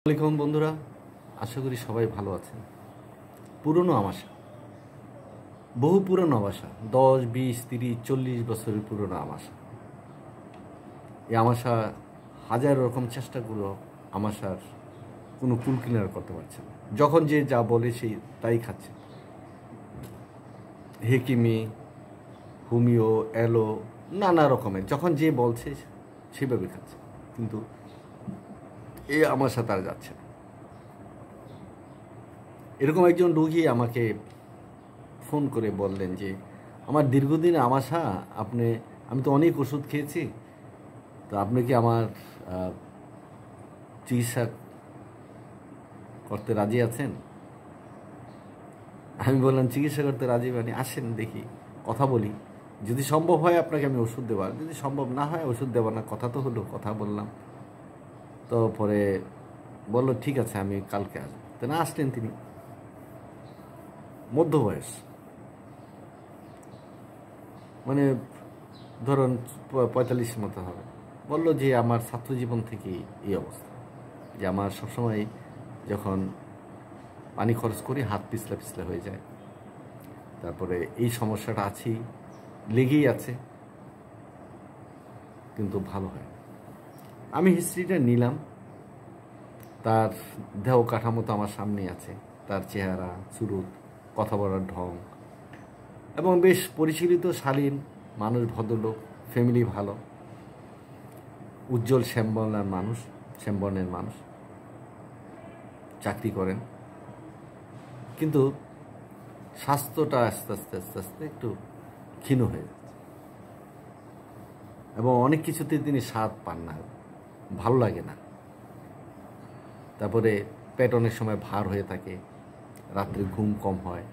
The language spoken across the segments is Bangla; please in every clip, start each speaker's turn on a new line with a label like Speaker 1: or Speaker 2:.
Speaker 1: আসসালামাইকুম বন্ধুরা, আশা করি সবাই ভালো আছেন। পুরনো আমাশা, বহু পুরনো আমাশা, 10, 20, 30, 40 বছরের পুরনো আমাশা। এই আমাশা হাজার রকম চেষ্টা করেও আমাশার কোনো কুল কিনারা করতে পারছে না। যখন যে যা বলে সেই তাই খাচ্ছে। হেকিমি, হোমিও, অ্যালো, নানা রকমের যখন যে বলছে সেভাবে খাচ্ছে, কিন্তু এই আমাশা তার যাচ্ছে না। এরকম একজন রোগী আমাকে ফোন করে বললেন যে আমার দীর্ঘদিন আমাশা, আমি তো অনেক ওষুধ খেয়েছি, তো আপনি কি আমার চিকিৎসা করতে রাজি আছেন? আমি বললাম, চিকিৎসা করতে রাজি মানে আসেন দেখি, কথা বলি, যদি সম্ভব হয় আপনাকে আমি ওষুধ দেবো, আর যদি সম্ভব না হয় ওষুধ দেবো না। কথা তো হলো, কথা বললাম। তো পরে বললো ঠিক আছে, আমি কালকে আসবো। তো না আসলেন তিনি, মধ্য বয়স, মানে ধরুন 45 মতো হবে। বললো যে আমার ছাত্র জীবন থেকেই এই অবস্থা, যে আমার সবসময় যখন পানি খরচ করি হাত পিছলা পিছলা হয়ে যায়। তারপরে এই সমস্যাটা আছেই, লেগেই আছে, কিন্তু ভালো হয় না। আমি হিস্ট্রিটা নিলাম, তার দেহ কাঠামো তো আমার সামনেই আছে, তার চেহারা, চুরুত, কথা বলার ঢং, এবং বেশ পরিশীলিত, শালীন মানুষ, ভদ্রলোক, ফ্যামিলি ভালো, উজ্জ্বল শ্যামবর্ণের মানুষ, চাকরি করেন, কিন্তু স্বাস্থ্যটা আস্তে আস্তে আস্তে আস্তে একটু ক্ষীণ হয়ে যাচ্ছে, এবং অনেক কিছুতে তিনি স্বাদ পান না, ভালো লাগে না। তারপরে পেট অনেক সময় ভার হয়ে থাকে, রাত্রে ঘুম কম হয়,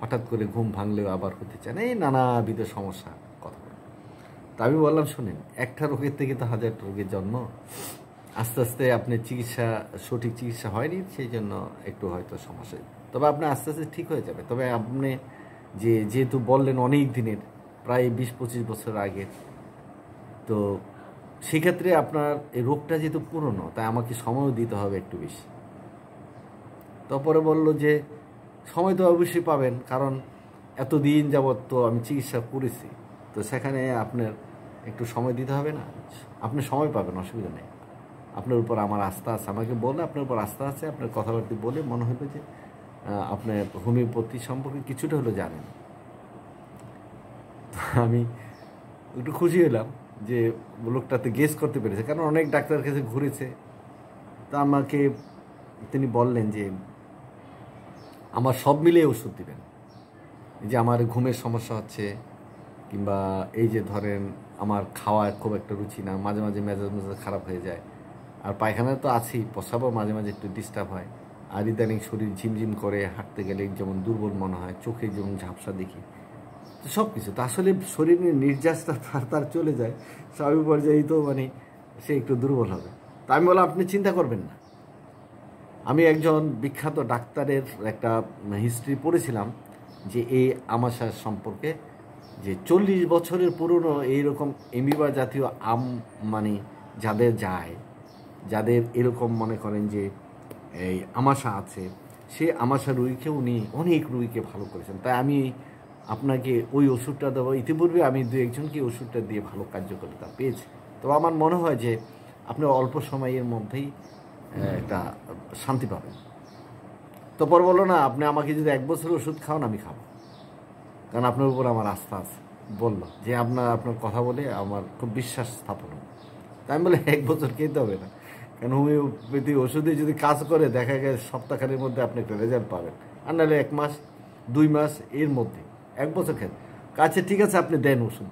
Speaker 1: হঠাৎ করে ঘুম ভাঙলেও আবার হতে চায় না, এই নানাবিধ সমস্যা কথা বলে। তা আমি বললাম, শোনেন, একটা রোগের থেকে তো হাজারটা রোগের জন্ম, আস্তে আস্তে আপনার সঠিক চিকিৎসা হয়নি, সেই জন্য একটু হয়তো সমস্যা, তবে আপনি আস্তে আস্তে ঠিক হয়ে যাবে। তবে আপনি যেহেতু বললেন অনেক দিনের, প্রায় 20-25 বছর আগের, তো সেক্ষেত্রে আপনার এই রোগটা যেহেতু পুরনো, তাই আমাকে সময়ও দিতে হবে একটু বেশি। তারপরে বলল যে সময় তো অবশ্যই পাবেন, কারণ এতদিন যাবৎ তো আমি চিকিৎসা করেছি, তো সেখানে আপনার একটু সময় দিতে হবে না? আপনি সময় পাবেন, অসুবিধা নেই, আপনার উপর আমার আস্থা আছে। আমাকে বললে আপনার উপর আস্থা আছে, আপনার কথাবার্তা বলে মনে হলো যে আপনার হোমিওপ্যাথি সম্পর্কে কিছুটা হলেও জানেন। তো আমি একটু খুশি হলাম যে লোকটাতে গেস করতে পেরেছে, কারণ অনেক ডাক্তারের কাছে ঘুরেছে। তা আমাকে তিনি বললেন যে আমার সব মিলিয়ে ওষুধ দিবেন, এই যে আমার ঘুমের সমস্যা হচ্ছে, কিংবা এই যে ধরেন আমার খাওয়ার খুব একটা রুচি না, মাঝে মাঝে মেজাজ খারাপ হয়ে যায়, আর পায়খানা তো আছেই, প্রস্রাবও মাঝে মাঝে একটু ডিস্টার্ব হয়, আর ইদানিং শরীর ঝিমঝিম করে, হাঁটতে গেলে যেমন দুর্বল মনে হয়, চোখে যেমন ঝাপসা দেখি, তো সব কিছু তো আসলে শরীরের নির্যাসটা তার চলে যায়, স্বাভাবিক পর্যায়েই তো মানে সে একটু দুর্বল হবে। তা আমি বললাম, আপনি চিন্তা করবেন না, আমি একজন বিখ্যাত ডাক্তারের একটা হিস্ট্রি পড়েছিলাম, যে এই আমাশা সম্পর্কে, যে 40 বছরের পুরনো এইরকম এমিবা জাতীয় মানে যাদের এরকম মনে করেন যে এই আমাশা আছে, সে আমাশা রোগীকে উনি অনেক রোগীকে ভালো করেছেন। তাই আমি আপনাকে ওই ওষুধটা দেবো। ইতিপূর্বে আমি 2-1জনকে ওষুধটা দিয়ে ভালো কার্যকারিতা পেয়েছি। তো আমার মনে হয় যে আপনি অল্প সময়ের মধ্যেই একটা শান্তি পাবেন। তো পর বললো, না, আপনি আমাকে যদি 1 বছর ওষুধ খাওয়ান আমি খাবো, কারণ আপনার উপর আমার আস্থা আছে। বললো যে আপনার কথা বলে আমার খুব বিশ্বাস স্থাপন হবে। তাই আমি বলে 1 বছর খেতে হবে না, কারণ হোমিওপ্যাথি ওষুধে যদি কাজ করে, দেখা গেছে সপ্তাহখানের মধ্যে আপনি একটা রেজাল্ট পাবেন, আর নাহলে 1 মাস 2 মাস এর মধ্যে। 1 বছর খেতে কাছে, ঠিক আছে, আপনি দেন ওষুধ,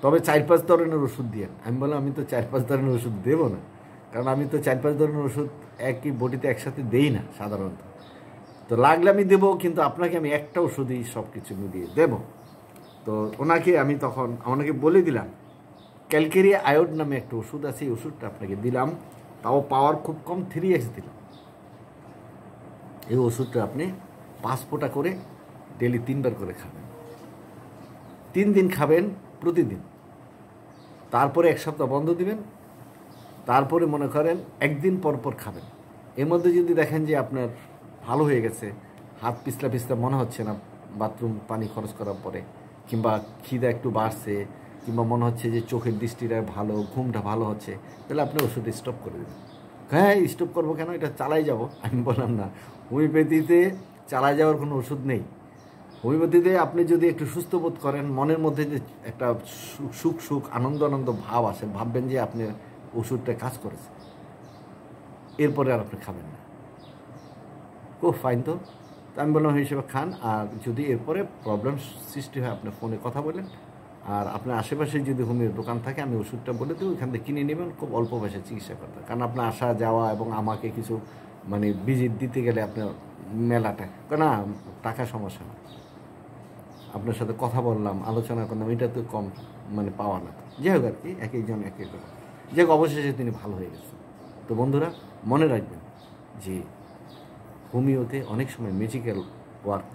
Speaker 1: তবে 4-5 ধরনের ওষুধ দিয়ে। আমি বললাম, আমি তো 4-5 ধরনের ওষুধ দেবো না, কারণ আমি তো 4-5 ধরনের ওষুধ একই বডিতে একসাথে দেই না সাধারণত। তো লাগলে আমি দেবো, কিন্তু আপনাকে আমি একটা ওষুধেই সব কিছু মিলিয়ে দেবো। তো ওনাকে বলে দিলাম, ক্যালকেরিয়া আয়োড নামে একটা ওষুধ আছে, এই ওষুধটা আপনাকে দিলাম, তাও পাওয়ার খুব কম, 3x দিলাম। এই ওষুধটা আপনি 5 ফোঁটা করে ডেলি 3 বার করে খাবেন, 3 দিন খাবেন প্রতিদিন, তারপরে 1 সপ্তাহ বন্ধ দিবেন, তারপরে মনে করেন একদিন পর পর খাবেন। এর মধ্যে যদি দেখেন যে আপনার ভালো হয়ে গেছে, হাত পিছলা পিছলা মনে হচ্ছে না বাথরুম পানি খরচ করার পরে, কিংবা খিদা একটু বাড়ছে, কিংবা মনে হচ্ছে যে চোখের দৃষ্টিটা ভালো, ঘুমটা ভালো হচ্ছে, তাহলে আপনি ওষুধ স্টপ করে দেবেন। হ্যাঁ, স্টপ করবো কেন, এটা চালাই যাব, আমি বললাম না। হোমিওপ্যাথিতে চালাই যাওয়ার কোনো ওষুধ নেই। হোমিওপ্যাথিতে আপনি যদি একটু সুস্থ বোধ করেন, মনের মধ্যে যে একটা সুখ সুখ আনন্দ আনন্দ ভাব আসে, ভাববেন যে আপনার ওষুধটা কাজ করেছে, এরপরে আর আপনি খাবেন না। খুব ফাইন তো। আমি বললাম এই হিসেবে খান, আর যদি এরপরে প্রবলেম সৃষ্টি হয় আপনি ফোনে কথা বলেন, আর আপনার আশেপাশে যদি হোমিওর দোকান থাকে আমি ওষুধটা বলে দেবো, ওইখান থেকে কিনে নেবেন, খুব অল্প পয়সায় চিকিৎসা করতে। কারণ আপনার আসা যাওয়া এবং আমাকে কিছু মানে ভিজিট দিতে গেলে আপনার মেলাটা না, টাকা সমস্যা না। আপনার সাথে কথা বললাম, আলোচনা করলাম, এটা তো কম মানে পাওয়া না। যাই হোক আর কি, এক একজন এক এক রকম। যাই হোক, অবশেষে তিনি ভালো হয়ে গেছেন। তো বন্ধুরা, মনে রাখবেন যে হোমিওতে অনেক সময় ম্যাজিক্যাল ওয়ার্ক